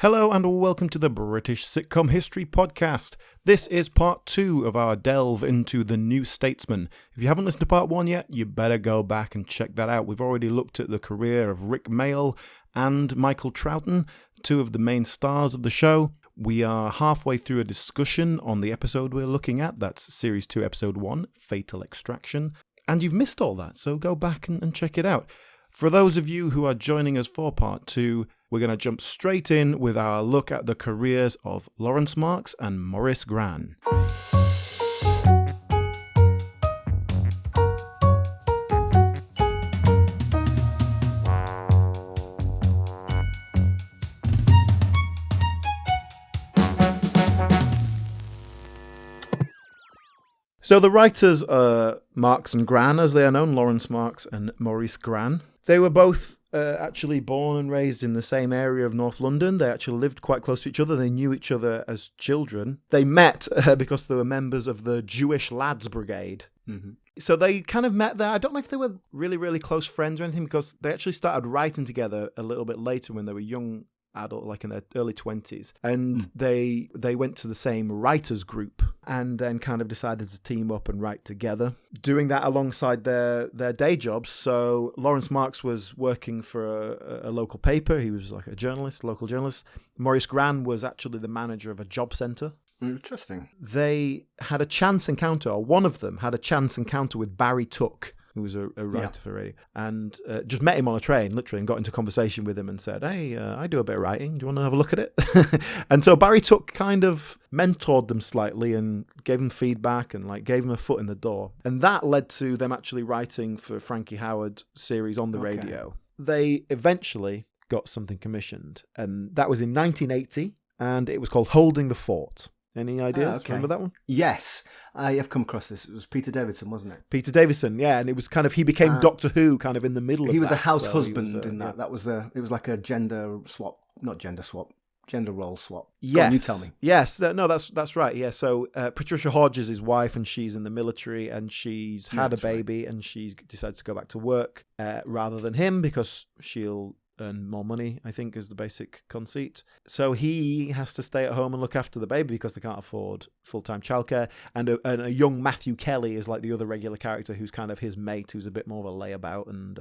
Hello and welcome to the British Sitcom History Podcast. This is part 2 of our delve into the New Statesman. If you haven't listened to part 1 yet, you better go back and check that out. We've already looked at the career of Rick Mayall and Michael Troughton, two of the main stars of the show. We are halfway through a discussion on the episode we're looking at. That's Series 2, Episode 1, Fatal Extraction. And you've missed all that, so go back and check it out. For those of you who are joining us for part 2, we're going to jump straight in with our look at the careers of Lawrence Marks and Maurice Gran. So the writers are Marks and Gran, as they are known, Lawrence Marks and Maurice Gran. They were both actually born and raised in the same area of North London. They actually lived quite close to each other. They knew each other as children. They met because they were members of the Jewish Lads Brigade. Mm-hmm. So they kind of met there. I don't know if they were really, really close friends or anything, because they actually started writing together a little bit later when they were young adult, like in their early 20s. And they went to the same writers group and then kind of decided to team up and write together, doing that alongside their day jobs. So Lawrence Marks was working for a local paper. He was like a journalist, local journalist. Maurice Gran was actually the manager of a job centre. Interesting. They had a chance encounter, or one of them had a chance encounter with Barry Tuck, who was a writer for radio, and just met him on a train, literally, and got into conversation with him and said, hey, I do a bit of writing. Do you want to have a look at it? And so Barry Tuck kind of mentored them slightly and gave them feedback and gave them a foot in the door. And that led to them actually writing for Frankie Howard series on the radio. They eventually got something commissioned, and that was in 1980, and it was called Holding the Fort. Any ideas? Remember that one? Yes, I have come across this. It was Peter Davison, wasn't it? Peter Davison, yeah, and it was kind of, he became Doctor Who kind of in the middle of that. He was a house husband in that. Yeah. It was like a gender swap, not gender swap, gender role swap. Yes. Go on, you tell me. Yes, that's right, yeah. So Patricia Hodge is his wife, and she's in the military, and she's had a baby, right. And she decides to go back to work rather than him because she'll earn more money, I think, is the basic conceit. So he has to stay at home and look after the baby because they can't afford full-time childcare. And a young Matthew Kelly is like the other regular character who's kind of his mate, who's a bit more of a layabout and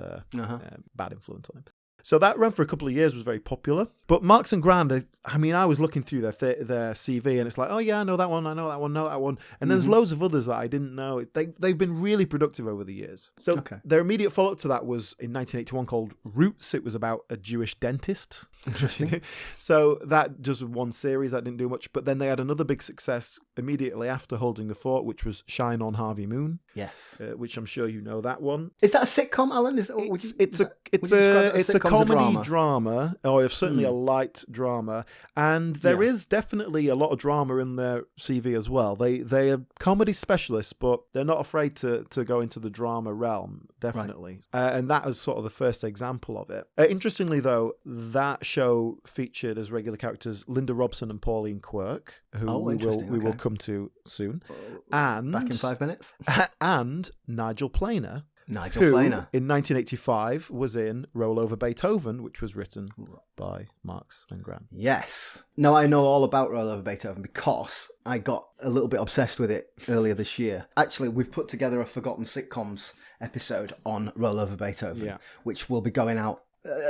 bad influence on him. So that ran for a couple of years, was very popular. But Marks and Gran, I was looking through their CV, and it's like, oh yeah, I know that one, know that one. And there's loads of others that I didn't know. They've been really productive over the years. So their immediate follow-up to that was in 1981 called Roots. It was about a Jewish dentist. Interesting. So that just was one series, that didn't do much. But then they had another big success immediately after Holding the Fort, which was Shine on Harvey Moon. Yes. Which I'm sure you know that one. Is that a sitcom, Alan? It's a comedy drama, or certainly a light drama, and there is definitely a lot of drama in their CV as well. They are comedy specialists, but they're not afraid to go into the drama realm, definitely. Right. And that was sort of the first example of it. Interestingly, though, that show featured as regular characters Linda Robson and Pauline Quirk, who we will come to soon, and back in 5 minutes, and Nigel Planer. Who, in 1985, was in Roll Over Beethoven, which was written by Marks and Gran. Yes. Now, I know all about Roll Over Beethoven because I got a little bit obsessed with it earlier this year. Actually, we've put together a Forgotten Sitcoms episode on Roll Over Beethoven, which will be going out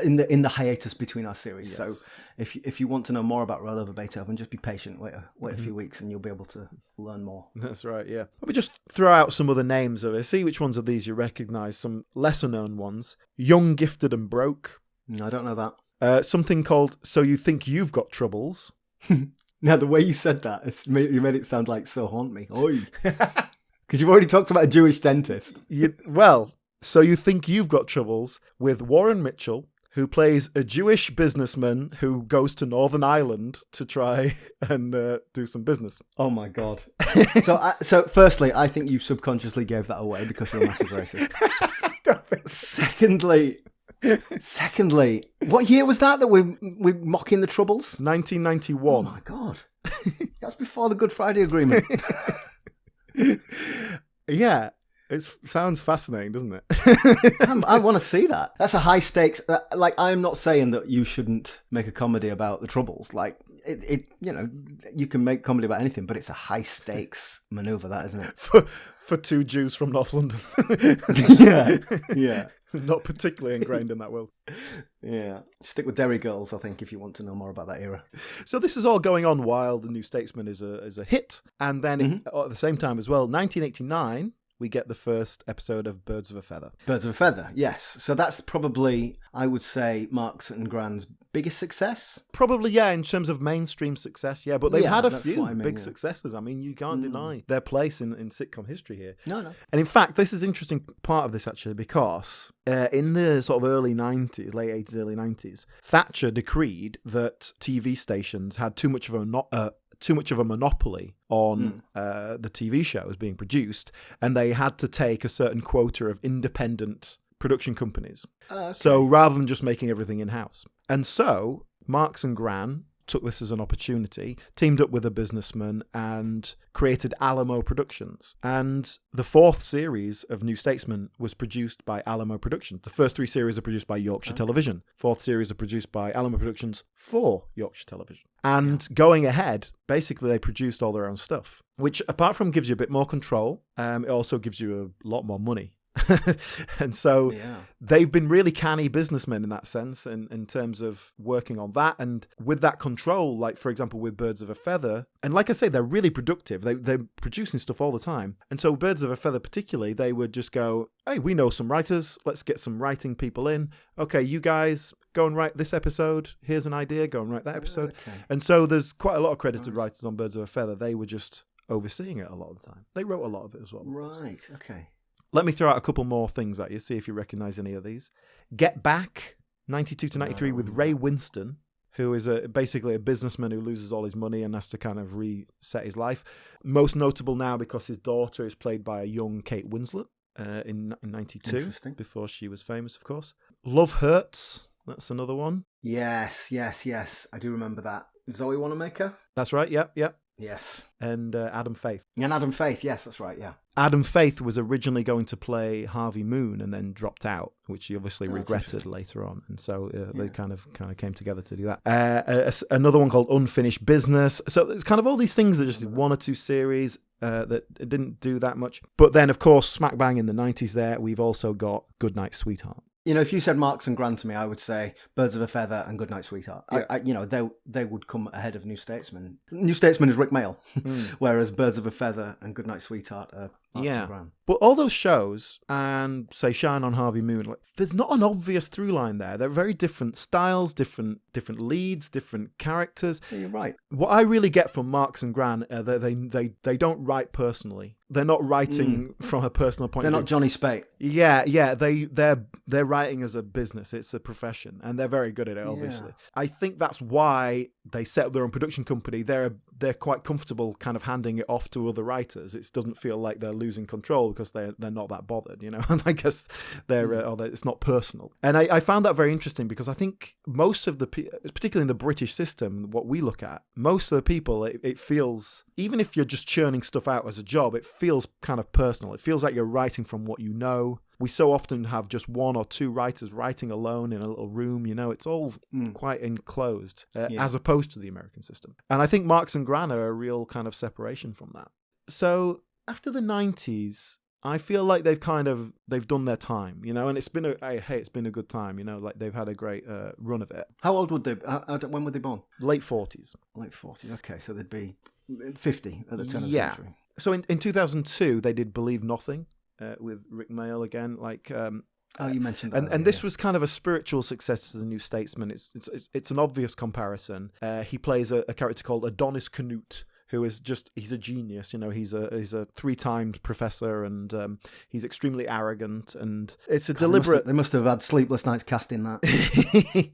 in the hiatus between our series. Yes. So if you want to know more about Roll Over Beethoven, just be patient, wait a few weeks and you'll be able to learn more. That's right, yeah. Let me just throw out some other names of it. See which ones of these you recognise, some lesser known ones. Young, Gifted and Broke. No, I don't know that. Something called So You Think You've Got Troubles. Now, the way you said that, you made it sound like So Haunt Me. Oi. Because you've already talked about a Jewish dentist. So You Think You've Got Troubles with Warren Mitchell, who plays a Jewish businessman who goes to Northern Ireland to try and do some business. Oh my God. So firstly, I think you subconsciously gave that away because you're a massive racist. Secondly, what year was that we're mocking the Troubles? 1991. Oh my God. That's before the Good Friday Agreement. Yeah. It sounds fascinating, doesn't it? I want to see that. That's a high stakes. Like, I'm not saying that you shouldn't make a comedy about the Troubles. Like, you can make comedy about anything, but it's a high stakes maneuver, that, isn't it? For two Jews from North London. Yeah. Not particularly ingrained in that world. Yeah. Stick with Derry Girls, I think, if you want to know more about that era. So this is all going on while The New Statesman is a hit. And then at the same time as well, 1989, we get the first episode of Birds of a Feather. Birds of a Feather, yes. So that's probably, I would say, Marks and Gran's biggest success. Probably, yeah, in terms of mainstream success, yeah. But they've had a few big yeah. successes. I mean, you can't deny their place in sitcom history here. No. And in fact, this is an interesting part of this, actually, because in the sort of early 90s, late 80s, early 90s, Thatcher decreed that TV stations had too much of a monopoly on the TV shows being produced, and they had to take a certain quota of independent production companies. Okay. So rather than just making everything in-house. And so Marks and Gran took this as an opportunity, teamed up with a businessman and created Alamo Productions. And the fourth series of New Statesman was produced by Alamo Productions. The first three series are produced by Yorkshire Television. Fourth series are produced by Alamo Productions for Yorkshire Television. And going ahead, basically they produced all their own stuff, which apart from gives you a bit more control, it also gives you a lot more money. And so they've been really canny businessmen in that sense, in terms of working on that. And with that control, like, for example, with Birds of a Feather, and like I say, they're really productive. They're producing stuff all the time. And so Birds of a Feather particularly, they would just go, hey, we know some writers. Let's get some writing people in. Okay, you guys go and write this episode. Here's an idea. Go and write that episode. Okay. And so there's quite a lot of credited writers on Birds of a Feather. They were just overseeing it a lot of the time. They wrote a lot of it as well. Right, okay. Let me throw out a couple more things at you, see if you recognise any of these. Get Back, 92 to 93, with Ray Winston, who is basically a businessman who loses all his money and has to kind of reset his life. Most notable now because his daughter is played by a young Kate Winslet in 92, before she was famous, of course. Love Hurts, that's another one. Yes. I do remember that. Zoe Wanamaker? That's right, yep. Yes. And Adam Faith. And Adam Faith, yes, that's right, yeah. Adam Faith was originally going to play Harvey Moon and then dropped out, which he obviously regretted later on. And so they kind of came together to do that. Another one called Unfinished Business. So there's kind of all these things that just one or two series that didn't do that much. But then, of course, smack bang in the 90s there, we've also got Goodnight Sweetheart. You know, if you said Marks and Gran to me, I would say Birds of a Feather and Goodnight Sweetheart. Yeah. They would come ahead of New Statesman. New Statesman is Rick Mayall, whereas Birds of a Feather and Goodnight Sweetheart are Marks and Gran. But all those shows, and say Shine on Harvey Moon, like, there's not an obvious through line there. They're very different styles, different leads, different characters. Yeah, you're right. What I really get from Marks and Gran, they don't write personally. They're not writing from a personal point of view. They're not Johnny Spate. Yeah. They're writing as a business. It's a profession, and they're very good at it, obviously. Yeah. I think that's why they set up their own production company. They're quite comfortable kind of handing it off to other writers. It doesn't feel like they're losing control because they're not that bothered, you know. And I guess it's not personal. And I found that very interesting because I think most of the particularly in the British system, what we look at, most of the people, it feels, even if you're just churning stuff out as a job, it feels kind of personal. It feels like you're writing from what you know. We so often have just one or two writers writing alone in a little room, you know, it's all quite enclosed, as opposed to the American system. And I think Marks and Gran are a real kind of separation from that. So after the 90s, I feel like they've done their time, you know, and it's been a good time, you know, like they've had a great run of it. How old would they, when were they born? Late 40s. Late 40s, okay, so they'd be 50 at the turn of the century. So in 2002, they did Believe Nothing with Rick Mayall again, like... you mentioned that. And this was kind of a spiritual success to The New Statesman. It's an obvious comparison. He plays a character called Adonis Canute, who is he's a genius, you know, he's a 3-time professor, and he's extremely arrogant, and it's a deliberate... They must have had sleepless nights casting that.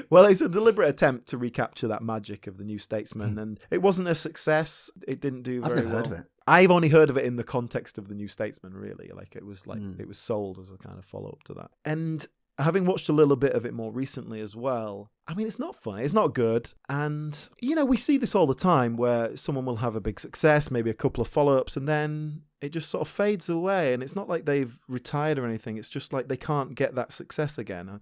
Well, it's a deliberate attempt to recapture that magic of The New Statesman, and it wasn't a success. It didn't do very well. I've never heard of it. I've only heard of it in the context of The New Statesman, really. Like, it was sold as a kind of follow-up to that. And having watched a little bit of it more recently as well, I mean, it's not funny. It's not good. And, we see this all the time where someone will have a big success, maybe a couple of follow-ups, and then it just sort of fades away. And it's not like they've retired or anything. It's just like they can't get that success again.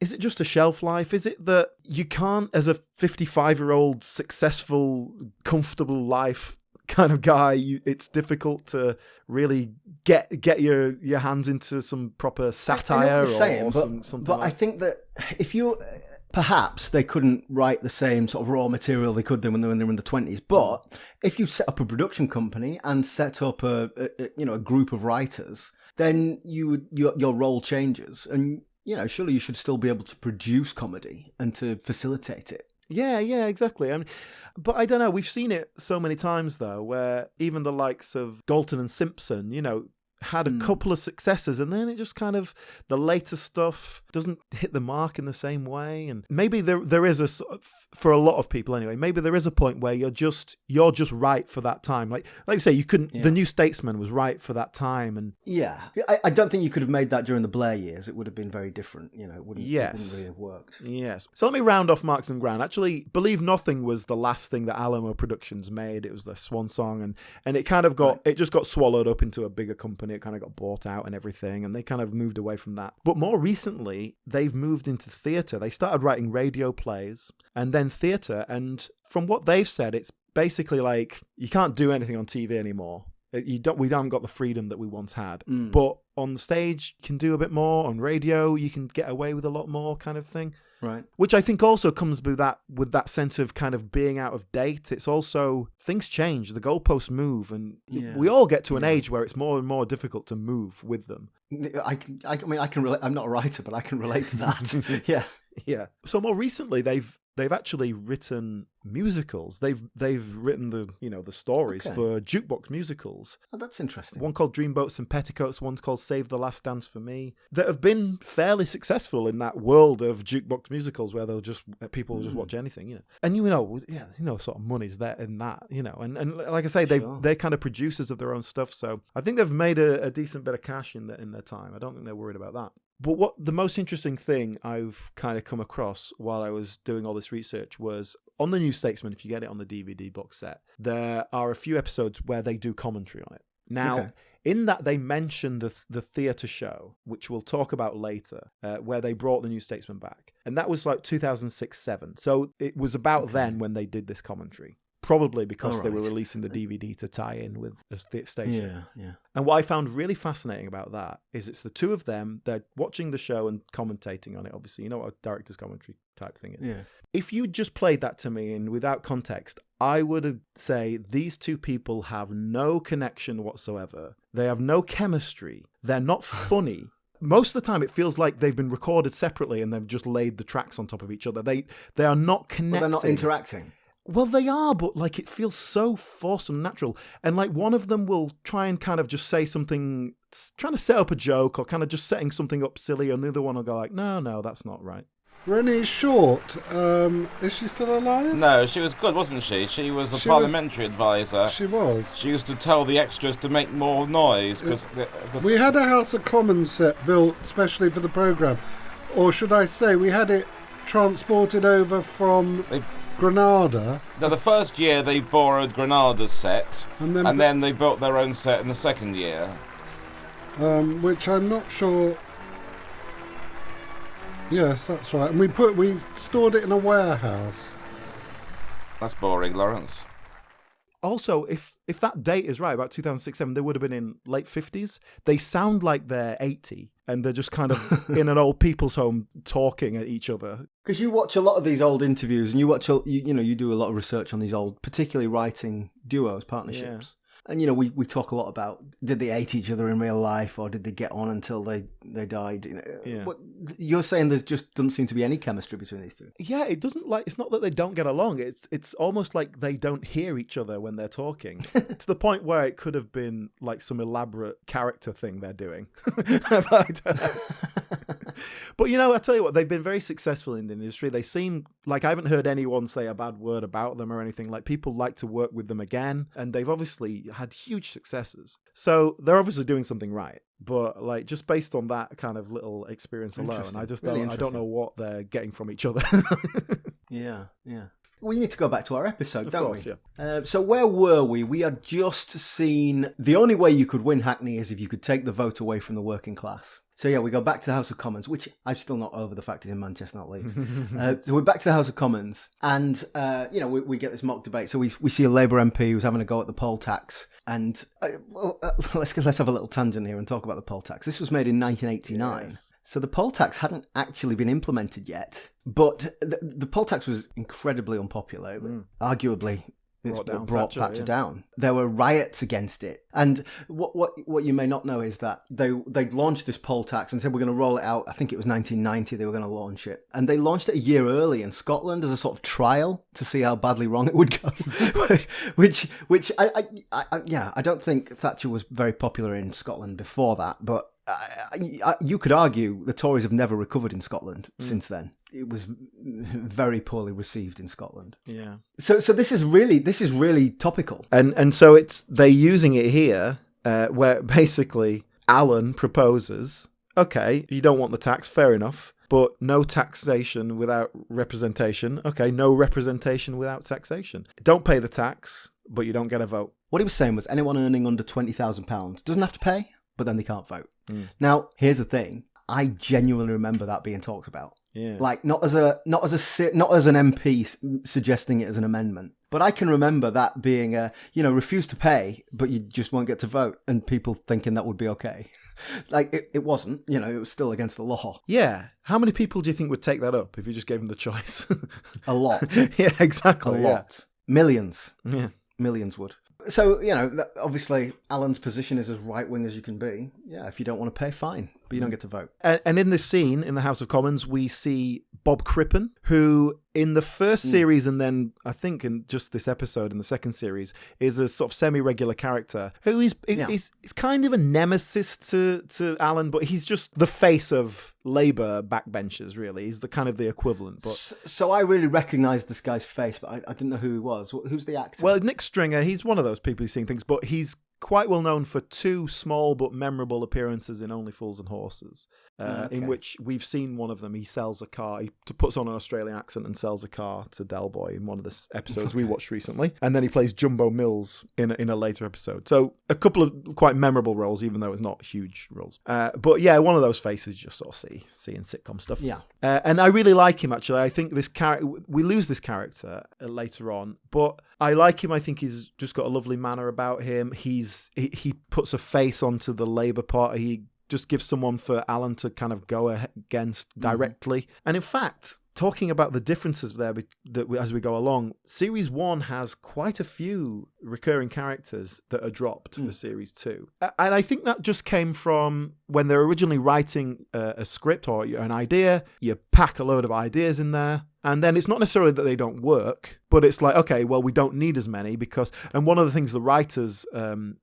Is it just a shelf life? Is it that you can't, as a 55-year-old, successful, comfortable life kind of guy, it's difficult to really get your hands into some proper satire something but like. I think that if you perhaps they couldn't write the same sort of raw material they could do when they were in the 20s, but if you set up a production company and set up a group of writers, then your role changes, and surely you should still be able to produce comedy and to facilitate it. Yeah, exactly. I mean, but I don't know. We've seen it so many times, though, where even the likes of Galton and Simpson, had a couple of successes, and then it just kind of, the later stuff doesn't hit the mark in the same way. And maybe there is for a lot of people anyway, maybe there is a point where you're just right for that time. Like you say, you couldn't. Yeah. The New Statesman was right for that time, and I don't think you could have made that during the Blair years. It would have been very different. It wouldn't really have worked. Yes. So let me round off Marks and Gran. Actually, Believe Nothing was the last thing that Alamo Productions made. It was their swan song, and it kind of it just got swallowed up into a bigger company. It kind of got bought out and everything, and they kind of moved away from that. But more recently, they've moved into theatre. They started writing radio plays and then theatre, and from what they've said, it's basically like you can't do anything on TV anymore. We haven't got the freedom that we once had. But on the stage, you can do a bit more. On radio, you can get away with a lot more, kind of thing. Right. Which I think also comes with that sense of kind of being out of date. It's also, things change, the goalposts move, and we all get to an age where it's more and more difficult to move with them. I can relate. I'm not a writer, but I can relate to that. Yeah. So more recently, they've actually written musicals. They've written the stories for jukebox musicals. Oh, that's interesting. One called Dreamboats and Petticoats, one called Save the Last Dance for Me, that have been fairly successful in that world of jukebox musicals where people will just watch anything, And sort of money's there in that, and like I say, they're kind of producers of their own stuff. So I think they've made a decent bit of cash in their time. I don't think they're worried about that. But what the most interesting thing I've kind of come across while I was doing all this research was on the New Statesman, if you get it on the DVD box set, there are a few episodes where they do commentary on it. Now, in that they mention the theatre show, which we'll talk about later, where they brought the New Statesman back. And that was like 2006-07. So it was about then when they did this commentary. Probably because they were releasing the DVD to tie in with the station. Yeah. And what I found really fascinating about that is it's the two of them, they're watching the show and commentating on it, obviously. You know what a director's commentary type thing is. Yeah. If you just played that to me and without context, I would say these two people have no connection whatsoever. They have no chemistry. They're not funny. Most of the time, it feels like they've been recorded separately and they've just laid the tracks on top of each other. They are not connecting. Well, they're not interacting. Well, they are, but like it feels so forced and natural. And like one of them will try and kind of just say something, trying to set up a joke or kind of just setting something up silly, and the other one will go like, no, that's not right. Rennie Short, is she still alive? No, she was good, wasn't she? She was the parliamentary advisor. She was. She used to tell the extras to make more noise. Cause we had a House of Commons set built especially for the programme. Or should I say, we had it transported over from Granada. Now, the first year they borrowed Granada's set, and then they built their own set in the second year. Which I'm not sure. Yes, that's right. And we stored it in a warehouse. That's boring, Lawrence. Also, if that date is right, about 2006-07, they would have been in late 50s. They sound like they're 80, and they're just kind of in an old people's home talking at each other. Because you watch a lot of these old interviews, and you do a lot of research on these old, particularly writing duos, partnerships. Yeah. And, we talk a lot about, did they hate each other in real life, or did they get on until they died? What, you're saying there just doesn't seem to be any chemistry between these two? Yeah, it's not that they don't get along. It's almost like they don't hear each other when they're talking, to the point where it could have been like some elaborate character thing they're doing. But I don't know. But, I tell you what, they've been very successful in the industry. They seem like, I haven't heard anyone say a bad word about them or anything. Like, people like to work with them again, and they've obviously had huge successes. So they're obviously doing something right. But like just based on that kind of little experience alone, I just really I don't know what they're getting from each other. Yeah. We need to go back to our episode, don't we? Yeah. So where were we? We had just seen the only way you could win Hackney is if you could take the vote away from the working class. So yeah, we go back to the House of Commons, which I'm still not over the fact it's in Manchester, not Leeds. So we're back to the House of Commons, and we get this mock debate. So we see a Labour MP who's having a go at the poll tax, and let's have a little tangent here and talk about the poll tax. This was made in 1989. Yes. So the poll tax hadn't actually been implemented yet, but the poll tax was incredibly unpopular. Arguably, it's what brought Thatcher down. There were riots against it. And what you may not know is that they launched this poll tax and said we're going to roll it out. I think it was 1990 they were going to launch it. And they launched it a year early in Scotland as a sort of trial to see how badly wrong it would go. which I don't think Thatcher was very popular in Scotland before that, but you could argue the Tories have never recovered in Scotland since then. It was very poorly received in Scotland. Yeah. So this is really topical. And so they're using it here, where basically Alan proposes, okay, you don't want the tax, fair enough, but no taxation without representation. Okay, no representation without taxation. Don't pay the tax, but you don't get a vote. What he was saying was anyone earning under £20,000 doesn't have to pay, but then they can't vote. Now, here's the thing. I genuinely remember that being talked about. Yeah. Like not as an MP suggesting it as an amendment, but I can remember that being refuse to pay, but you just won't get to vote, and people thinking that would be okay. Like it wasn't, it was still against the law. Yeah. How many people do you think would take that up if you just gave them the choice? A lot. Yeah, exactly. A lot. Millions. Yeah. Millions would. So, obviously Alan's position is as right-wing as you can be. Yeah, if you don't want to pay, fine, but you don't get to vote. And in this scene, in the House of Commons, we see Bob Crippen, who in the first series and then I think in just this episode in the second series is a sort of semi-regular character who is kind of a nemesis to Alan, but he's just the face of Labour backbenchers, really. He's the kind of the equivalent. But so I really recognised this guy's face, but I didn't know who he was. Who's the actor? Well, Nick Stringer, he's one of those people who's seen things, but he's quite well known for two small but memorable appearances in Only Fools and Horses, in which we've seen one of them. He sells a car, he puts on an Australian accent and sells a car to Del Boy in one of the episodes we watched recently. And then he plays Jumbo Mills in a later episode. So a couple of quite memorable roles, even though it's not huge roles. But yeah, one of those faces you just sort of see in sitcom stuff. Yeah. And I really like him, actually. I think this character, we lose this character later on, but I like him. I think he's just got a lovely manner about him. He puts a face onto the Labour Party. He just gives someone for Alan to kind of go against directly. And in fact, talking about the differences there as we go along, Series 1 has quite a few recurring characters that are dropped for Series 2. And I think that just came from when they're originally writing a script or an idea, you pack a load of ideas in there. And then it's not necessarily that they don't work, but it's like, okay, well, we don't need as many because... And one of the things the writers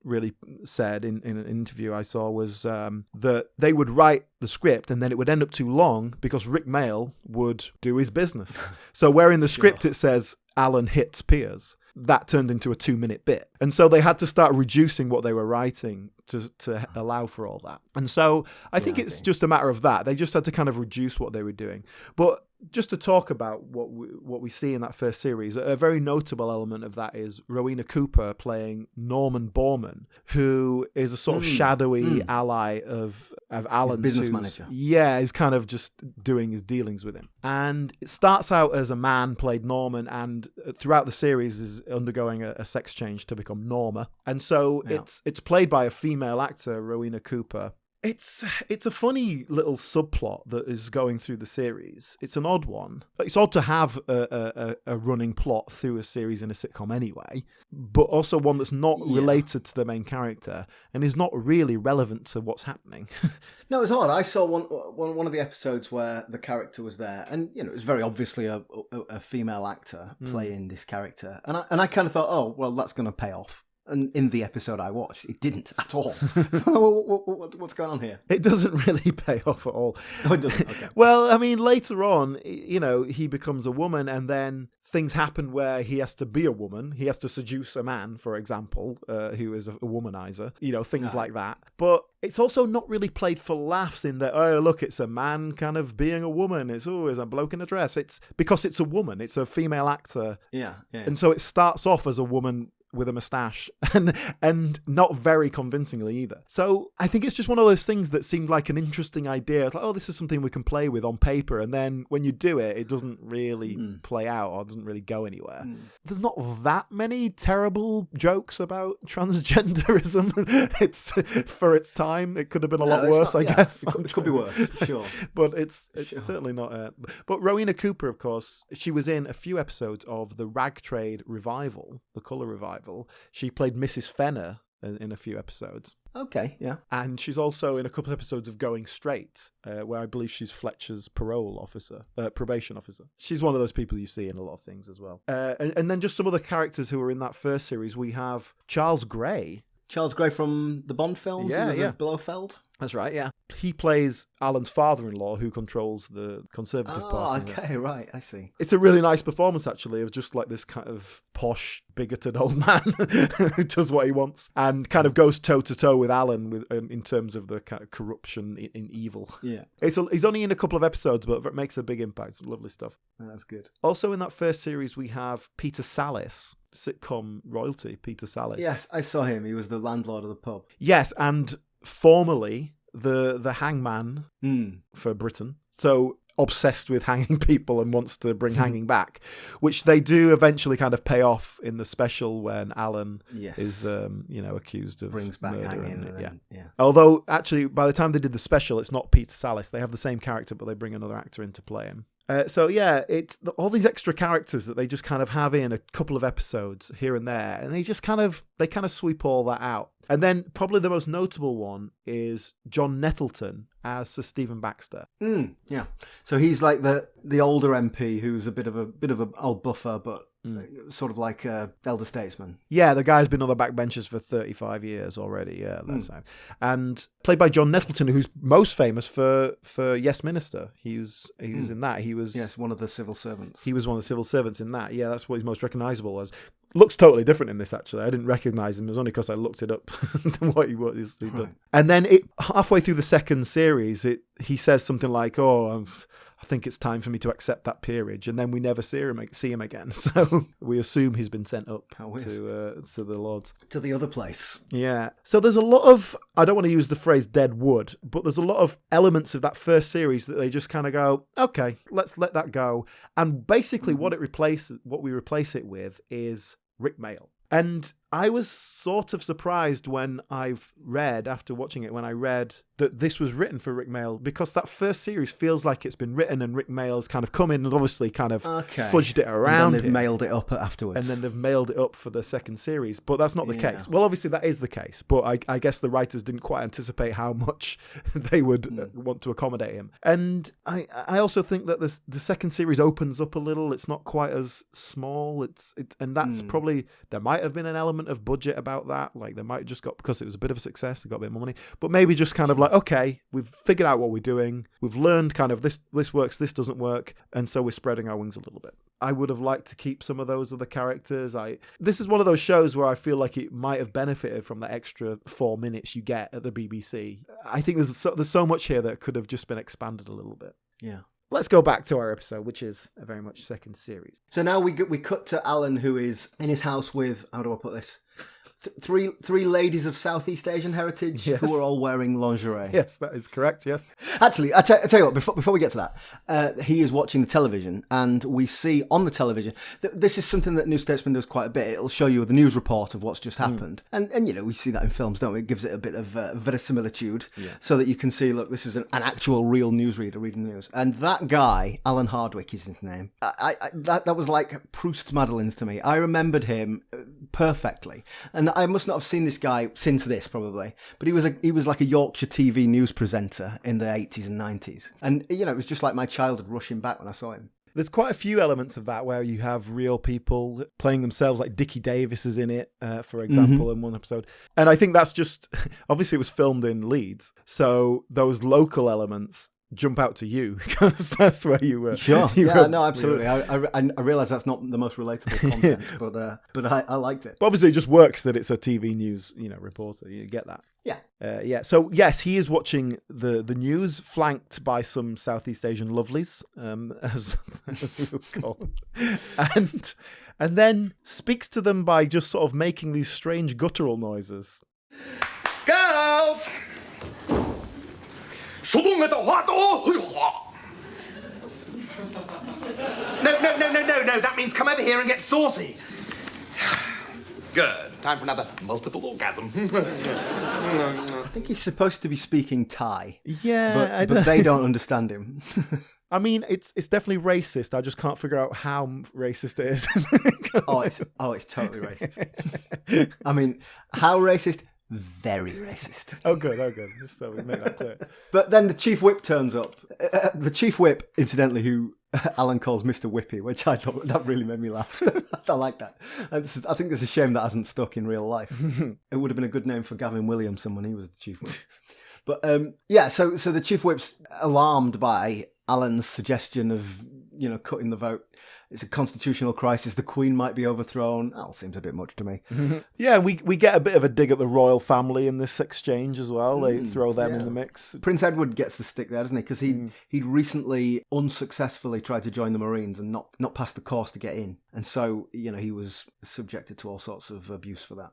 really said in an interview I saw was that they would write the script and then it would end up too long because Rick Mail would do his business. So where in the script it says Alan hits Piers, that turned into a 2-minute bit. And so they had to start reducing what they were writing to allow for all that. And so I think it's just a matter of that. They just had to kind of reduce what they were doing. But just to talk about what we see in that first series, a very notable element of that is Rowena Cooper playing Norman Borman, who is a sort of shadowy ally of Alan's business manager. Yeah, he's kind of just doing his dealings with him. And it starts out as a man played Norman, and throughout the series is undergoing a sex change to become Norma. And so it's played by a female actor, Rowena Cooper. It's a funny little subplot that is going through the series. It's an odd one. It's odd to have a running plot through a series in a sitcom anyway, but also one that's not related to the main character and is not really relevant to what's happening. No, it's odd. I saw one of the episodes where the character was there, and it was very obviously a female actor playing this character, and I kind of thought, oh well, that's going to pay off. And in the episode I watched, it didn't at all. What's going on here? It doesn't really pay off at all. Oh, it doesn't? Okay. Well, I mean, later on, he becomes a woman, and then things happen where he has to be a woman. He has to seduce a man, for example, who is a womanizer, things like that. But it's also not really played for laughs in that, oh, look, it's a man kind of being a woman. It's always a bloke in a dress. It's because it's a woman. It's a female actor. Yeah. And so it starts off as a woman with a moustache and not very convincingly either. So I think it's just one of those things that seemed like an interesting idea. It's like, oh, this is something we can play with on paper. And then when you do it, it doesn't really play out or doesn't really go anywhere. There's not that many terrible jokes about transgenderism. It's for its time. It could have been a lot worse, I guess. It could be worse, sure. But it's certainly not. But Rowena Cooper, of course, she was in a few episodes of the Rag Trade revival, the colour revival. She played Mrs. Fenner in a few episodes. Okay, yeah. And she's also in a couple of episodes of Going Straight, where I believe she's Fletcher's probation officer. She's one of those people you see in a lot of things as well. And then just some other characters who were in that first series. We have Charles Gray. Charles Gray from the Bond films? Yeah. Blofeld? That's right, yeah. He plays Alan's father-in-law who controls the Conservative Party. Oh, okay, right, I see. It's a really nice performance, actually, of just like this kind of posh, bigoted old man who does what he wants and kind of goes toe-to-toe with Alan in terms of the kind of corruption in evil. Yeah. He's only in a couple of episodes, but it makes a big impact. Some lovely stuff. That's good. Also in that first series, we have Peter Sallis, sitcom royalty, Peter Sallis. Yes, I saw him. He was the landlord of the pub. Yes, and formerly the hangman for Britain. So obsessed with hanging people and wants to bring hanging back, which they do eventually kind of pay off in the special when Alan is accused of brings back murder. Hanging. Yeah. Although actually by the time they did the special, it's not Peter Sallis. They have the same character, but they bring another actor in to play him. It's all these extra characters that they just kind of have in a couple of episodes here and there, and they kind of sweep all that out. And then probably the most notable one is John Nettleton as Sir Stephen Baxter. Yeah, so he's like the older MP who's a bit of a old buffer, but sort of like elder statesman. Yeah, the guy's been on the backbenches for 35 years already. Yeah, that's right. And played by John Nettleton, who's most famous for Yes Minister. He was in that. He was one of the civil servants. He was one of the civil servants in that. Yeah, that's what he's most recognisable as. Looks totally different in this, actually. I didn't recognise him. It was only because I looked it up what he was. Right. And then halfway through the second series, he says something like, I think it's time for me to accept that peerage, and then we never see him again. So we assume he's been sent up to the Lords. To the other place. Yeah. So there's a lot of, I don't want to use the phrase dead wood, but there's a lot of elements of that first series that they just kind of go, okay, let's let that go. And basically what we replace it with is Rick Mayall. And I was sort of surprised when after watching it, when I read that this was written for Rick Mayall, because that first series feels like it's been written and Rick Mayall's kind of come in and obviously kind of fudged it around. And then they've mailed it up afterwards. And then they've mailed it up for the second series, but that's not the case. Well, obviously that is the case, but I guess the writers didn't quite anticipate how much they would want to accommodate him. And I also think that the second series opens up a little. It's not quite as small. And that's probably, there might have been an element of budget about that. Like they might have just got, because it was a bit of a success, they got a bit more money, but maybe just kind of like, okay, we've figured out what we're doing. We've learned kind of this works, this doesn't work. And so we're spreading our wings a little bit. I would have liked to keep some of those other characters. This is one of those shows where I feel like it might have benefited from the extra 4 minutes you get at the BBC. I think there's so much here that could have just been expanded a little bit. Yeah. Let's go back to our episode, which is a very much second series. So now we cut to Alan, who is in his house with, how do I put this? Three ladies of Southeast Asian heritage who are all wearing lingerie. Yes, that is correct, yes. Actually, I tell you what, before we get to that, he is watching the television, and we see on the television, this is something that New Statesman does quite a bit. It'll show you the news report of what's just happened. And we see that in films, don't we? It gives it a bit of verisimilitude, so that you can see, look, this is an actual real newsreader reading the news. And that guy, Alan Hardwick is his name, that was like Proust Madeleines to me. I remembered him perfectly. And I must not have seen this guy since this, probably, but he was like a Yorkshire TV news presenter in the 80s and 90s, and it was just like my childhood rushing back when I saw him. There's quite a few elements of that where you have real people playing themselves, like Dickie Davis is in it, for example, in one episode. And I think that's just, obviously it was filmed in Leeds, so those local elements jump out to you because that's where you were. Sure. Yeah, no, absolutely. I realise that's not the most relatable content, but I liked it. But obviously, it just works that it's a TV news, reporter. You get that. Yeah. So yes, he is watching the news, flanked by some Southeast Asian lovelies, as we would call them, and then speaks to them by just sort of making these strange guttural noises. Girls! No, that means come over here and get saucy. Good. Time for another multiple orgasm. I think he's supposed to be speaking Thai. Yeah. But they don't understand him. I mean, it's definitely racist. I just can't figure out how racist it is. It's totally racist. I mean, how racist? Very racist. Oh, good. Just so we make that clear. But then the Chief Whip turns up. The Chief Whip, incidentally, who Alan calls Mr. Whippy, which I thought that really made me laugh. I like that. I think it's a shame that hasn't stuck in real life. It would have been a good name for Gavin Williamson when he was the Chief Whip. But so the Chief Whip's alarmed by Alan's suggestion of cutting the vote. It's a constitutional crisis. The Queen might be overthrown. That all seems a bit much to me. Yeah, we get a bit of a dig at the royal family in this exchange as well. They throw them in the mix. Prince Edward gets the stick there, doesn't he? Because he'd recently unsuccessfully tried to join the Marines and not passed the course to get in. And so, he was subjected to all sorts of abuse for that.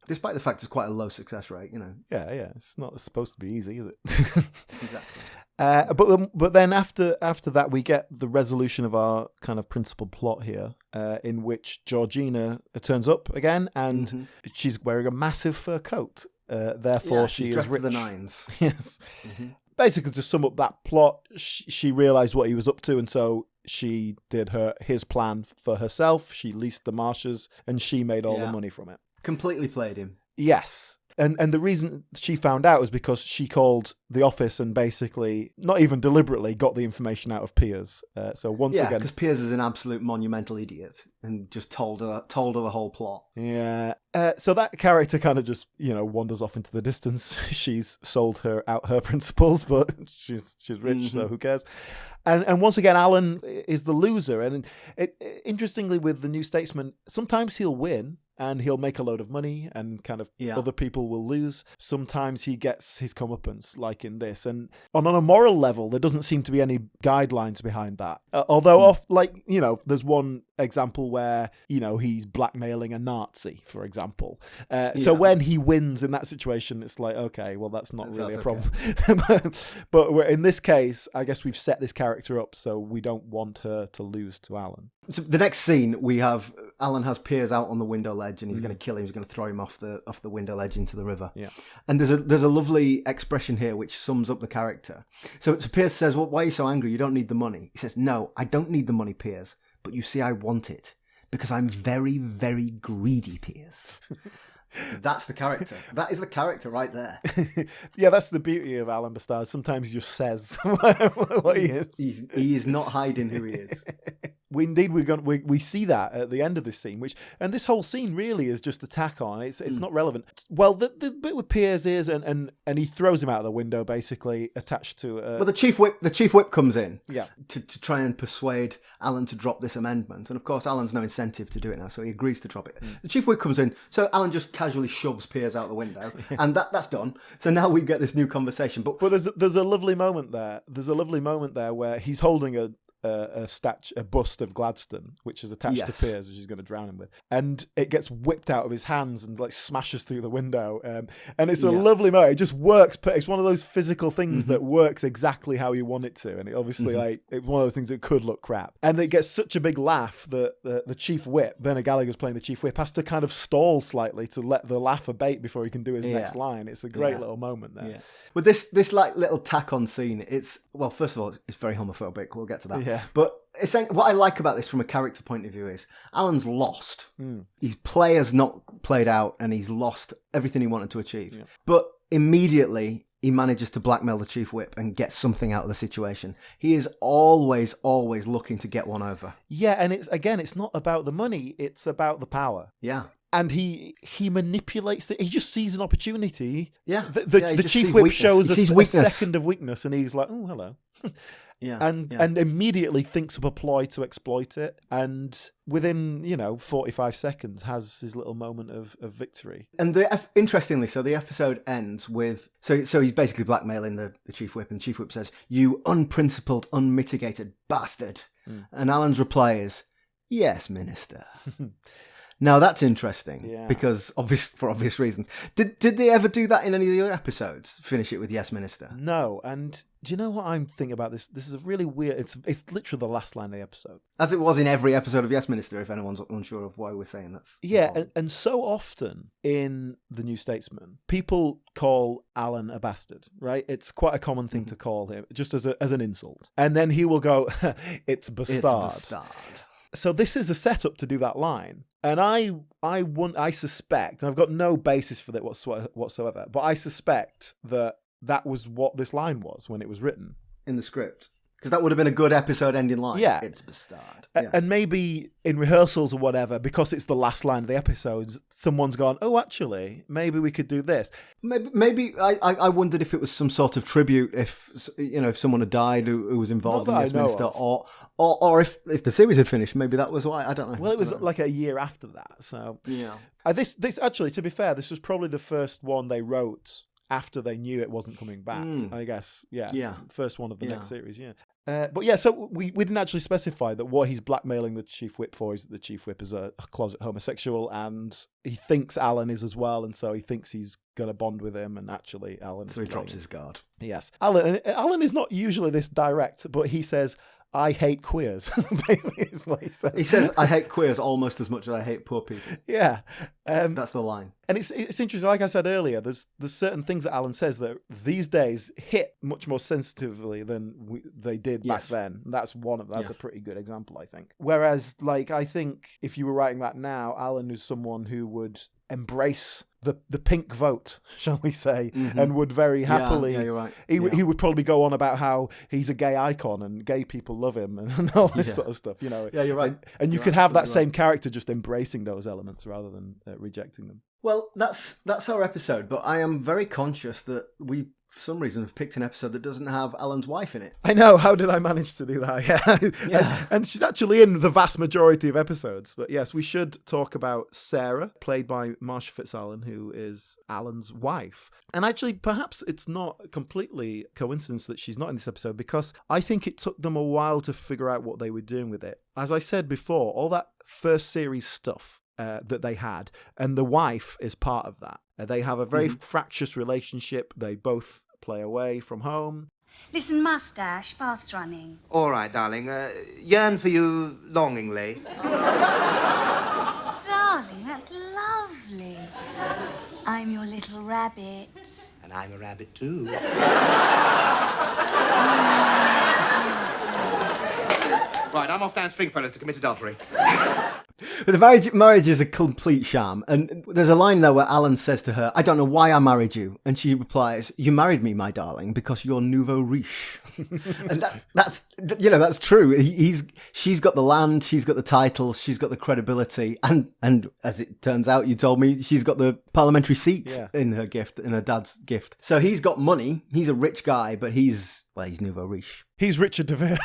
Despite the fact it's quite a low success rate, Yeah, it's not supposed to be easy, is it? Exactly. But then after that, we get the resolution of our kind of principal plot here, in which Georgina turns up again, and she's wearing a massive fur coat. Therefore, she is rich. For the nines. Yes. Basically, to sum up that plot, she realised what he was up to, and so she did his plan for herself. She leased the marshes, and she made all the money from it. Completely played him. Yes. And the reason she found out was because she called the office and basically, not even deliberately, got the information out of Piers. So once again, because Piers is an absolute monumental idiot and just told her the whole plot. Yeah. So that character kind of just wanders off into the distance. She's sold her principles, but she's rich, so who cares? And once again, Alan is the loser. And interestingly, with the New Statesman, sometimes he'll win and he'll make a load of money and kind of other people will lose. Sometimes he gets his comeuppance, like in this. And on a moral level, there doesn't seem to be any guidelines behind that. Although, there's one example where, he's blackmailing a Nazi, for example. So when he wins in that situation, it's like, okay, well, that's not really a problem. Okay. But in this case, I guess we've set this character up so we don't want her to lose to Alan. So the next scene, we have Alan has Piers out on the window ledge and he's going to kill him. He's going to throw him off the window ledge into the river. Yeah. And there's a lovely expression here which sums up the character. So Piers says, well, why are you so angry? You don't need the money. He says, no, I don't need the money, Piers. But you see, I want it because I'm very, very greedy, Piers. That's the character. That is the character right there. Yeah, that's the beauty of Alan B'Stard. Sometimes he just says what he is. He is not hiding who he is. We see that at the end of this scene, and this whole scene really is just a tack on. It's not relevant. Well, the bit with Piers is, and he throws him out of the window, basically attached to. Well, the chief whip comes in. Yeah. To try and persuade Alan to drop this amendment, and of course Alan's no incentive to do it now, so he agrees to drop it. The chief whip comes in, so Alan just casually shoves Piers out the window, and that's done. So now we get this new conversation. But there's a lovely moment there. There's a lovely moment there where he's holding a bust of Gladstone, which is attached to Piers, which he's going to drown him with, and it gets whipped out of his hands and like smashes through the window, and it's a lovely moment. It just works. It's one of those physical things that works exactly how you want it to, and it obviously it's one of those things that could look crap, and it gets such a big laugh that the chief whip, Bernard Gallagher's playing the chief whip, has to kind of stall slightly to let the laugh abate before he can do his next line. It's a great little moment there. Yeah. With this like little tack on scene, first of all, it's very homophobic. We'll get to that. Yeah. But what I like about this from a character point of view is Alan's lost. His play has not played out and he's lost everything he wanted to achieve. Yeah. But immediately he manages to blackmail the chief whip and get something out of the situation. He is always looking to get one over. Yeah, and it's not about the money, it's about the power. Yeah. And he manipulates it. He just sees an opportunity. Yeah. The chief whip shows a second of weakness, and he's like, "Oh, hello." And immediately thinks up a ploy to exploit it, and within 45 seconds has his little moment of victory. And interestingly, so the episode ends with so he's basically blackmailing the chief whip, and the chief whip says, "You unprincipled, unmitigated bastard," and Alan's reply is, "Yes, Minister." Now that's interesting because for obvious reasons. Did they ever do that in any of the other episodes? Finish it with "Yes, Minister"? No. And do you know what I'm thinking about this? This is a really weird. It's literally the last line of the episode, as it was in every episode of "Yes, Minister." If anyone's unsure of why we're saying that's and so often in the New Statesman, people call Alan a bastard, right? It's quite a common thing to call him, just as an insult, and then he will go, "It's Berstad." It's Berstad. So this is a setup to do that line. And I suspect, and I've got no basis for that whatsoever, but I suspect that was what this line was when it was written. In the script. Because that would have been a good episode ending line. Yeah. It's Berstad. Yeah. And maybe in rehearsals or whatever, because it's the last line of the episodes, someone's gone, "Oh, actually, maybe we could do this." Maybe I wondered if it was some sort of tribute, if someone had died who was involved in this minister, or if the series had finished, maybe that was why. I don't know. Well, it was like a year after that, so yeah. This actually, to be fair, this was probably the first one they wrote after they knew it wasn't coming back, I guess. Yeah. First one of the next series, yeah. But yeah, so we didn't actually specify that what he's blackmailing the chief whip for is that the chief whip is a closet homosexual, and he thinks Alan is as well, and so he thinks he's going to bond with him, and actually Alan... So he drops his guard. Yes. Alan is not usually this direct, but he says, "I hate queers," basically is what he says. He says, "I hate queers almost as much as I hate poor people." Yeah. That's the line. And it's interesting, like I said earlier, there's certain things that Alan says that these days hit much more sensitively than they did back then. That's a pretty good example, I think. Whereas, I think if you were writing that now, Alan is someone who would embrace the pink vote, shall we say, and would very happily... Yeah, you're right. He would probably go on about how he's a gay icon and gay people love him and all this sort of stuff, Yeah, you're right. And you could have that same character just embracing those elements rather than rejecting them. Well, that's our episode, but I am very conscious that we, for some reason, have picked an episode that doesn't have Alan's wife in it. I know. How did I manage to do that? Yeah. And she's actually in the vast majority of episodes. But yes, we should talk about Sarah, played by Marsha Fitz-Allen, who is Alan's wife. And actually, perhaps it's not completely coincidence that she's not in this episode, because I think it took them a while to figure out what they were doing with it. As I said before, all that first series stuff that they had, and the wife is part of that. They have a very fractious relationship. They both play away from home. Listen, mustache, bath's running. All right, darling. Yearn for you longingly. Darling, that's lovely. I'm your little rabbit. And I'm a rabbit too. Right, I'm off down Stringfellows to commit adultery. But the marriage is a complete sham. And there's a line there where Alan says to her, "I don't know why I married you." And she replies, "You married me, my darling, because you're nouveau riche." And that's true. She's got the land, she's got the titles, she's got the credibility, and as it turns out, you told me, she's got the parliamentary seat in her dad's gift. So he's got money. He's a rich guy, but he's nouveau riche. He's Richard de Vere.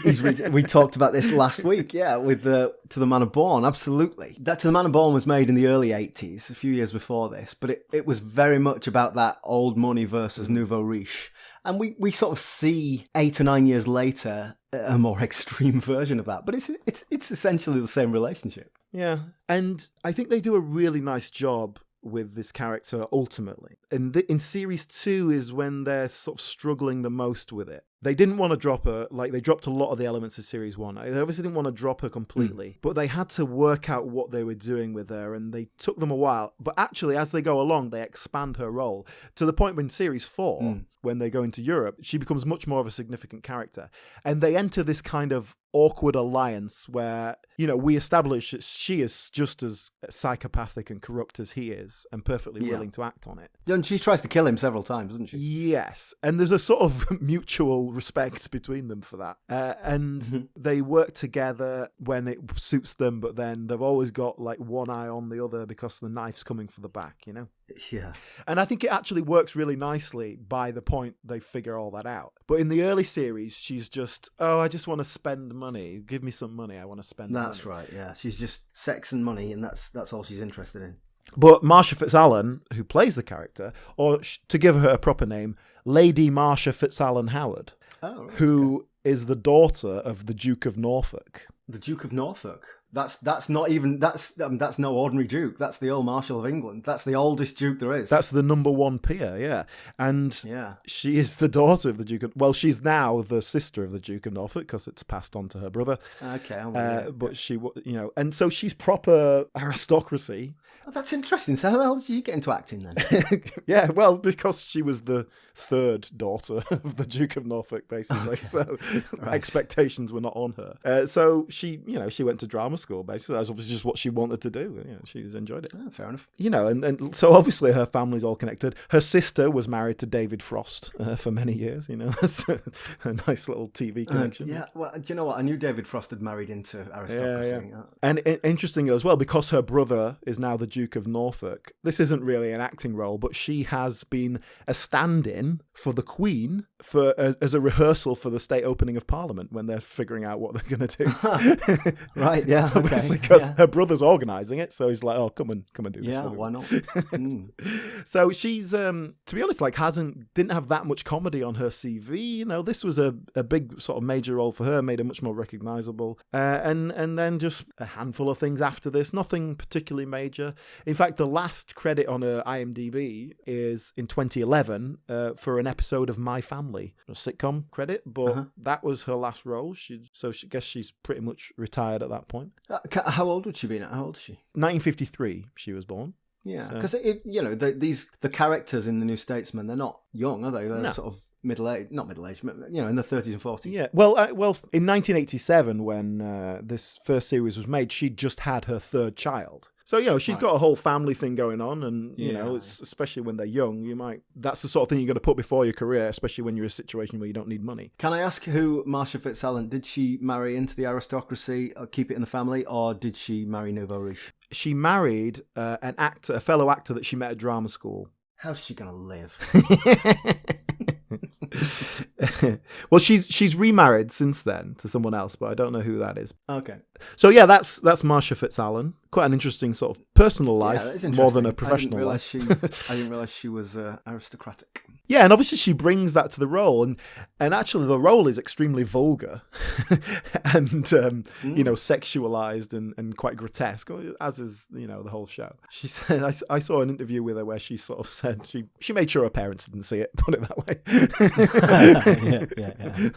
He's rich. We talked about this last week, with To the Man of Born, absolutely. That To the Man of Born was made in the early 80s, a few years before this, but it was very much about that old money versus nouveau riche. And we sort of see 8 or 9 years later a more extreme version of that, but it's essentially the same relationship. Yeah, and I think they do a really nice job with this character ultimately. And in series 2 is when they're sort of struggling the most with it. They didn't want to drop her, they dropped a lot of the elements of series 1. They obviously didn't want to drop her completely, but they had to work out what they were doing with her, and they took them a while. But actually, as they go along, they expand her role to the point when series 4, when they go into Europe, she becomes much more of a significant character. And they enter this kind of awkward alliance where, we establish that she is just as psychopathic and corrupt as he is, and perfectly willing to act on it. And she tries to kill him several times, doesn't she? Yes. And there's a sort of mutual mutual respect between them for that. And they work together when it suits them, but then they've always got like one eye on the other because the knife's coming for the back, you know? Yeah. And I think it actually works really nicely by the point they figure all that out. But in the early series, she's just, I just want to spend money. Give me some money. I want to spend money. That's right, yeah. She's just sex and money, and that's all she's interested in. But Marcia Fitzalan, who plays the character, or to give her a proper name, Lady Marcia Fitzalan Howard, who is the daughter of the Duke of Norfolk. The Duke of Norfolk? That's not even that's no ordinary duke. That's the old Marshal of England. That's the oldest duke there is. That's the number one peer, yeah. And she is the daughter of the Duke of... Well, she's now the sister of the Duke of Norfolk because it's passed on to her brother. Okay. But she, you know, and so she's proper aristocracy. Oh, that's interesting. So how the hell did you get into acting then? Yeah, well, because she was the third daughter of the Duke of Norfolk, basically. Okay. So expectations were not on her. So she went to drama school, basically. That's obviously just what she wanted to do. You know, she enjoyed it. Oh, fair enough. You know, and so obviously her family's all connected. Her sister was married to David Frost for many years. You know, that's a nice little TV connection. Yeah, well, do you know what? I knew David Frost had married into aristocracy. Yeah. And interesting as well, because her brother is now the Duke of Norfolk. This isn't really an acting role, but she has been a stand-in for the Queen as a rehearsal for the state opening of Parliament when they're figuring out what they're going to do. Right, yeah, okay. Because her brother's organising it, so he's like, "Oh, come and do this." Yeah, for me. why not? So she's, to be honest, like didn't have that much comedy on her CV. You know, this was a big sort of major role for her, made her much more recognisable. And then just a handful of things after this, nothing particularly major. In fact, the last credit on her IMDb is in 2011 for an episode of My Family, a sitcom credit, but that was her last role. I guess she's pretty much retired at that point. How old would she be now? How old is she? 1953 she was born. Yeah, because the characters in the New Statesman, they're not young, are they? They're sort of not middle-aged, but, you know, in the 30s and 40s. Yeah, well, in 1987, when this first series was made, she'd just had her third child. So, you know, she's got a whole family thing going on, and, you know, it's, especially when they're young, that's the sort of thing you're going to put before your career, especially when you're in a situation where you don't need money. Can I ask who Marcia Fitzalan, did she marry into the aristocracy, or keep it in the family, or did she marry nouveau riche? She married a fellow actor that she met at drama school. How's she going to live? Well, she's remarried since then to someone else, but I don't know who that is. Okay. So yeah, that's Marcia Fitzalan. Quite an interesting sort of personal life, more than a professional life. I didn't realise she was aristocratic. Yeah, and obviously she brings that to the role, and actually the role is extremely vulgar and you know, sexualized and quite grotesque, as is, you know, the whole show. She said, I saw an interview with her where she sort of said she made sure her parents didn't see it, put it that way. Yeah.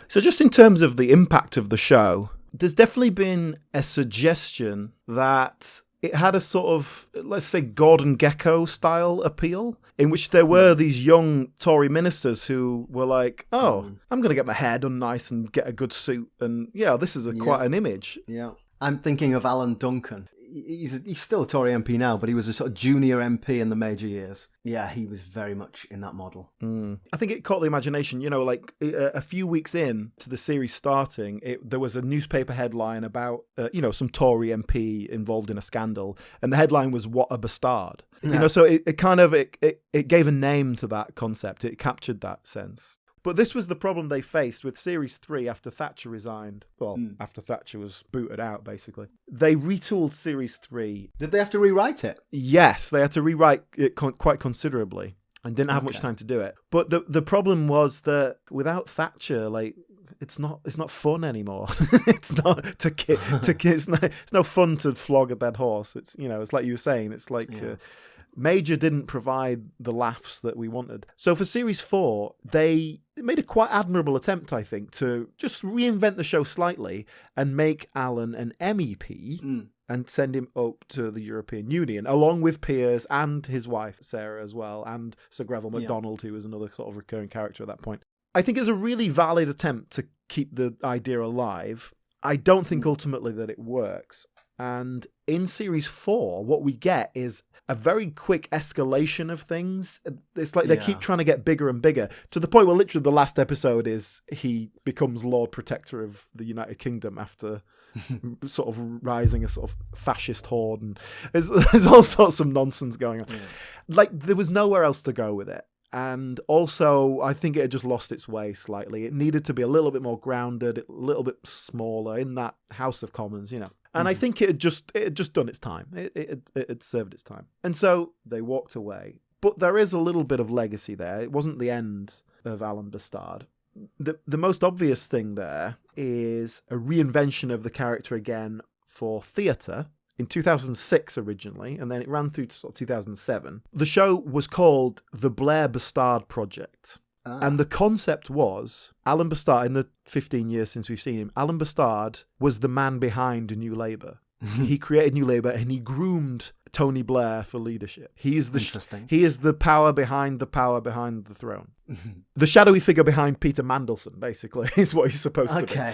So just in terms of the impact of the show, there's definitely been a suggestion that it had a sort of, let's say, Gordon Gekko style appeal, in which there were these young Tory ministers who were like, I'm going to get my hair done nice and get a good suit. And yeah, this is quite an image. Yeah. I'm thinking of Alan Duncan. He's still a Tory MP now, but he was a sort of junior MP in the major years. Yeah, he was very much in that model. I think it caught the imagination. You know, like a few weeks in to the series starting, there was a newspaper headline about, you know, some Tory MP involved in a scandal. And the headline was, "What a B'Stard." Yeah. You know, so it kind of, it gave a name to that concept. It captured that sense. But this was the problem they faced with Series 3 after Thatcher resigned. Well, after Thatcher was booted out, basically. They retooled Series 3. Did they have to rewrite it? Yes, they had to rewrite it quite considerably and didn't have much time to do it. But the problem was that without Thatcher, like, it's not fun anymore. It's not it's no fun to flog a dead horse. It's, you know, it's like you were saying, it's like Major didn't provide the laughs that we wanted. So for Series 4, they made a quite admirable attempt, I think, to just reinvent the show slightly and make Alan an MEP and send him up to the European Union, along with Piers and his wife, Sarah, as well, and Sir Greville MacDonald, who was another sort of recurring character at that point. I think it was a really valid attempt to keep the idea alive. I don't think ultimately that it works. And in Series 4, what we get is a very quick escalation of things. It's like they keep trying to get bigger and bigger, to the point where literally the last episode is he becomes Lord Protector of the United Kingdom after sort of rising a sort of fascist horde, and there's all sorts of nonsense going on. Like, there was nowhere else to go with it. And also, I think it had just lost its way slightly. It needed to be a little bit more grounded, a little bit smaller in that House of Commons, you know. And I think it had just done its time. It had served its time. And so they walked away. But there is a little bit of legacy there. It wasn't the end of Alan B'Stard. The most obvious thing there is a reinvention of the character again for theatre in 2006 originally, and then it ran through to sort of 2007. The show was called The Blair Berstad Project. And the concept was, Alan B'Stard, in the 15 years since we've seen him, Alan B'Stard was the man behind New Labour. He created New Labour and he groomed Tony Blair for leadership. He is the power behind the throne. The shadowy figure behind Peter Mandelson, basically, is what he's supposed to be. Okay.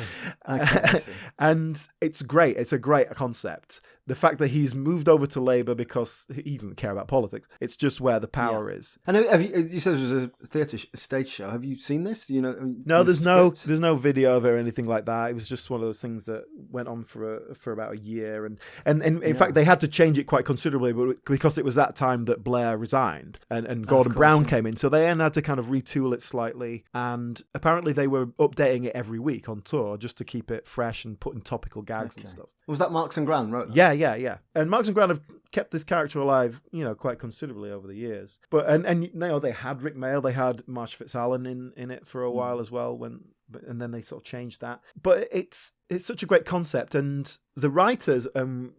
And it's great. It's a great concept. The fact that he's moved over to Labour because he doesn't care about politics. It's just where the power is. And you said it was a theatre stage show. Have you seen this? You know, no, there's no video of it or anything like that. It was just one of those things that went on for about a year, and in fact they had to change it quite considerably, but because it was that time that Blair resigned and Gordon Brown came in, so they then had to kind of retool it slightly. And apparently they were updating it every week on tour just to keep it fresh and putting topical gags and stuff. Was that Marks and Gran wrote that? Yeah. And Marks and Gran have kept this character alive, you know, quite considerably over the years. But and you know, they had Rick Mayall, they had Marsh Fitzalan in it for a while as well, and then they sort of changed that. But it's such a great concept, and the writers,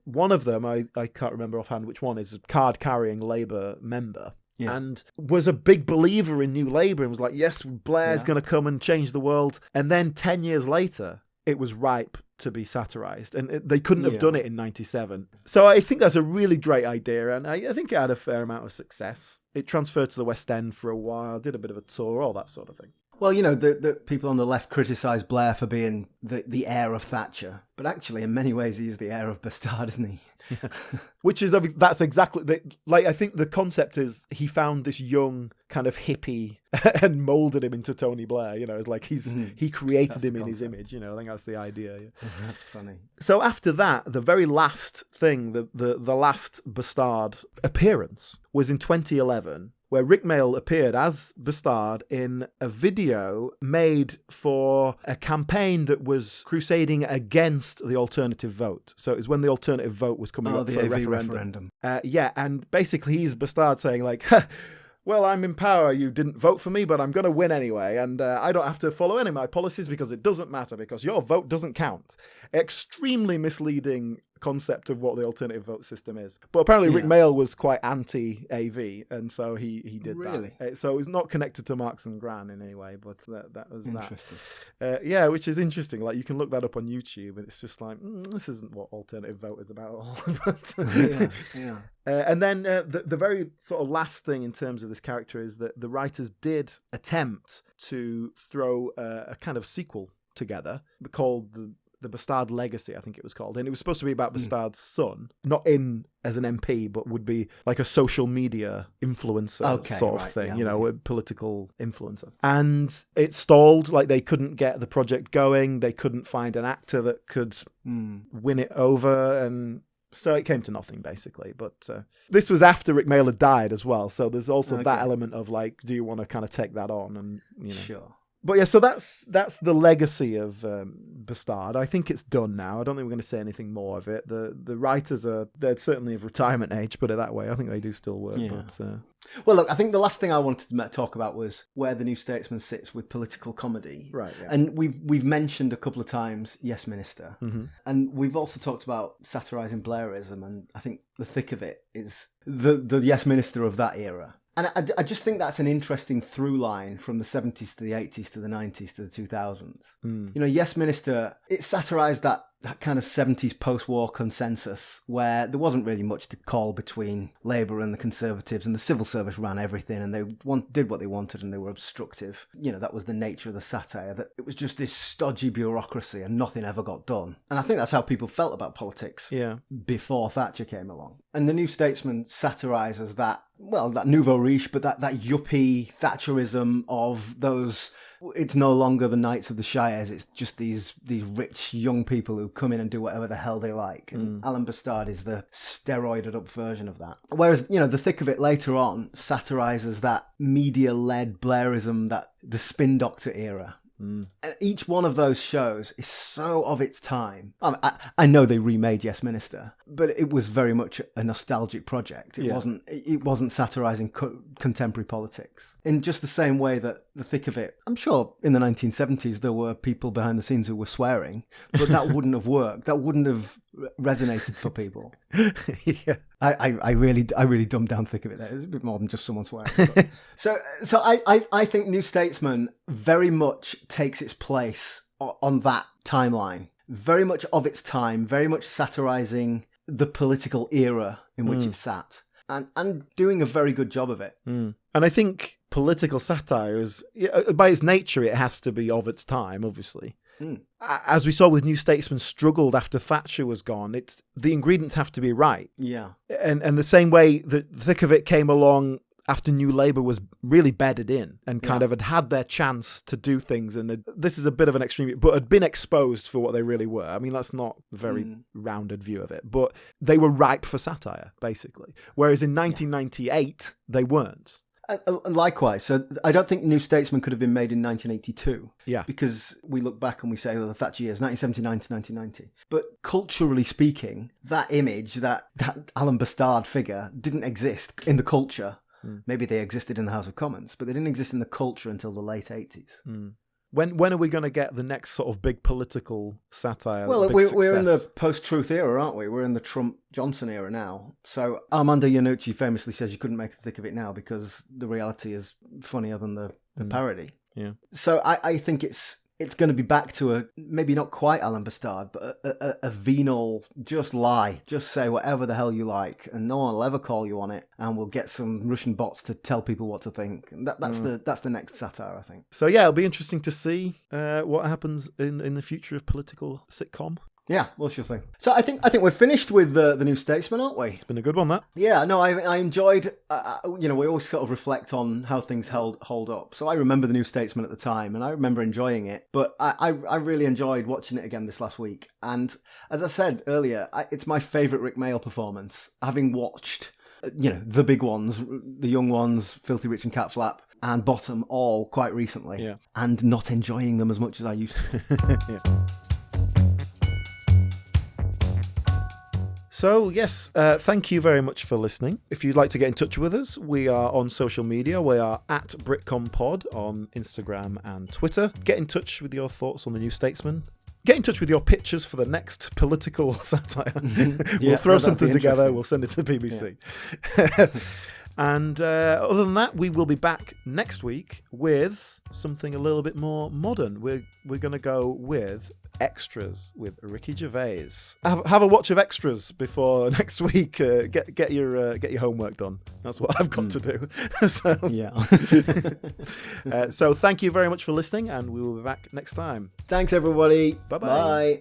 one of them, I can't remember offhand which one, is a card-carrying Labour member. Yeah. And was a big believer in New Labour and was like, yes, Blair's going to come and change the world. And then 10 years later, it was ripe to be satirised, and they couldn't have done it in 97. So I think that's a really great idea, and I think it had a fair amount of success. It transferred to the West End for a while, did a bit of a tour, all that sort of thing. Well, you know, the people on the left criticise Blair for being the heir of Thatcher, but actually, in many ways, he's the heir of Berstad, isn't he? Yeah. That's exactly like, I think the concept is he found this young kind of hippie and molded him into Tony Blair. You know, it's like he created him in his image. You know, I think that's the idea. Yeah. That's funny. So after that, the very last thing, the last Berstad appearance was in 2011. Where Rick Mayall appeared as Berstad in a video made for a campaign that was crusading against the alternative vote. So it was when the alternative vote was coming up for a referendum. And basically he's Berstad saying like, well, I'm in power, you didn't vote for me, but I'm going to win anyway, and I don't have to follow any of my policies because it doesn't matter, because your vote doesn't count. Extremely misleading concept of what the alternative vote system is. But apparently Rick Mayall was quite anti-AV, and so he did that. So it was not connected to Marks and Gran in any way, but that was interesting. Which is interesting. Like, you can look that up on YouTube, and it's just like, this isn't what alternative vote is about. And then the very sort of last thing in terms of this character is that the writers did attempt to throw a kind of sequel together called the Berstad Legacy, I think it was called. And it was supposed to be about Berstad's son, not in as an MP, but would be like a social media influencer sort of thing, a political influencer. And it stalled, like they couldn't get the project going. They couldn't find an actor that could win it over, and so it came to nothing, basically. But this was after Rick Mayall had died as well. So there's also that element of like, do you want to kind of take that on? And, Sure. But yeah, so that's the legacy of Berstad. I think it's done now. I don't think we're going to say anything more of it. The writers they're certainly of retirement age, put it that way. I think they do still work. Yeah. But, well, look, I think the last thing I wanted to talk about was where the New Statesman sits with political comedy. Right. Yeah. And we've mentioned a couple of times Yes Minister, and we've also talked about satirising Blairism, and I think the thick of it is the Yes Minister of that era. And I just think that's an interesting through line from the 70s to the 80s to the 90s to the 2000s. You know, Yes Minister, it satirised that that kind of 70s post-war consensus where there wasn't really much to call between Labour and the Conservatives, and the civil service ran everything, and they did what they wanted, and they were obstructive. That was the nature of the satire, that it was just this stodgy bureaucracy and nothing ever got done. And I think that's how people felt about politics before Thatcher came along. And the New Statesman satirises that nouveau riche, but that yuppie Thatcherism of those... It's no longer the Knights of the Shires, it's just these rich young people who come in and do whatever the hell they like. And Alan B'Stard is the steroided up version of that. Whereas, The Thick of It later on satirises that media-led Blairism, that the Spin Doctor era. And each one of those shows is so of its time. I know they remade Yes Minister, but it was very much a nostalgic project. It wasn't satirising contemporary politics. In just the same way that The Thick of It, I'm sure in the 1970s there were people behind the scenes who were swearing, but that wouldn't have worked. That wouldn't have resonated for people. I really dumbed down Thick of It there. It's a bit more than just someone swearing. So I think New Statesman very much takes its place on that timeline. Very much of its time, very much satirising the political era in which it sat. And doing a very good job of it. And I think political satire is, by its nature, it has to be of its time, obviously. As we saw with New Statesman struggled after Thatcher was gone, the ingredients have to be right. Yeah. And the same way that The Thick of It came along after New Labour was really bedded in and kind of had their chance to do things. And this is a bit of an extreme, but had been exposed for what they really were. I mean, that's not a very rounded view of it, but they were ripe for satire, basically. Whereas in 1998, they weren't. Likewise. So I don't think New Statesman could have been made in 1982. Yeah. Because we look back and we say, the Thatcher years, 1979 to 1990. But culturally speaking, that image, that Alan B'Stard figure didn't exist in the culture. Maybe they existed in the House of Commons, but they didn't exist in the culture until the late 80s. When are we going to get the next sort of big political satire? Well, we're in the post-truth era, aren't we? We're in the Trump-Johnson era now. So Armando Iannucci famously says you couldn't make The Thick of It now because the reality is funnier than the parody. Yeah. So I think it's going to be back to a, maybe not quite Alan B'Stard, but a venal, just lie, just say whatever the hell you like, and no one will ever call you on it, and we'll get some Russian bots to tell people what to think. And that's the next satire, I think. So yeah, it'll be interesting to see what happens in the future of political sitcom. Yeah, we'll sure thing. So I think we're finished with the New Statesman, aren't we? It's been a good one, that. Yeah, no, I enjoyed. We always sort of reflect on how things hold up. So I remember the New Statesman at the time, and I remember enjoying it. But I really enjoyed watching it again this last week. And as I said earlier, it's my favourite Rick Mayall performance. Having watched, the big ones, the young ones, Filthy Rich and Cat Flap, and Bottom all quite recently, and not enjoying them as much as I used to. Yeah. So, yes, thank you very much for listening. If you'd like to get in touch with us, we are on social media. We are at BritcomPod on Instagram and Twitter. Get in touch with your thoughts on the New Statesman. Get in touch with your pictures for the next political satire. We'll throw something together. We'll send it to the BBC. Yeah. And other than that, we will be back next week with something a little bit more modern. We're going to go with Extras with Ricky Gervais. Have a watch of Extras before next week. Get your homework done. That's what I've got to do. So, so thank you very much for listening, and we will be back next time. Thanks, everybody. Bye-bye. Bye.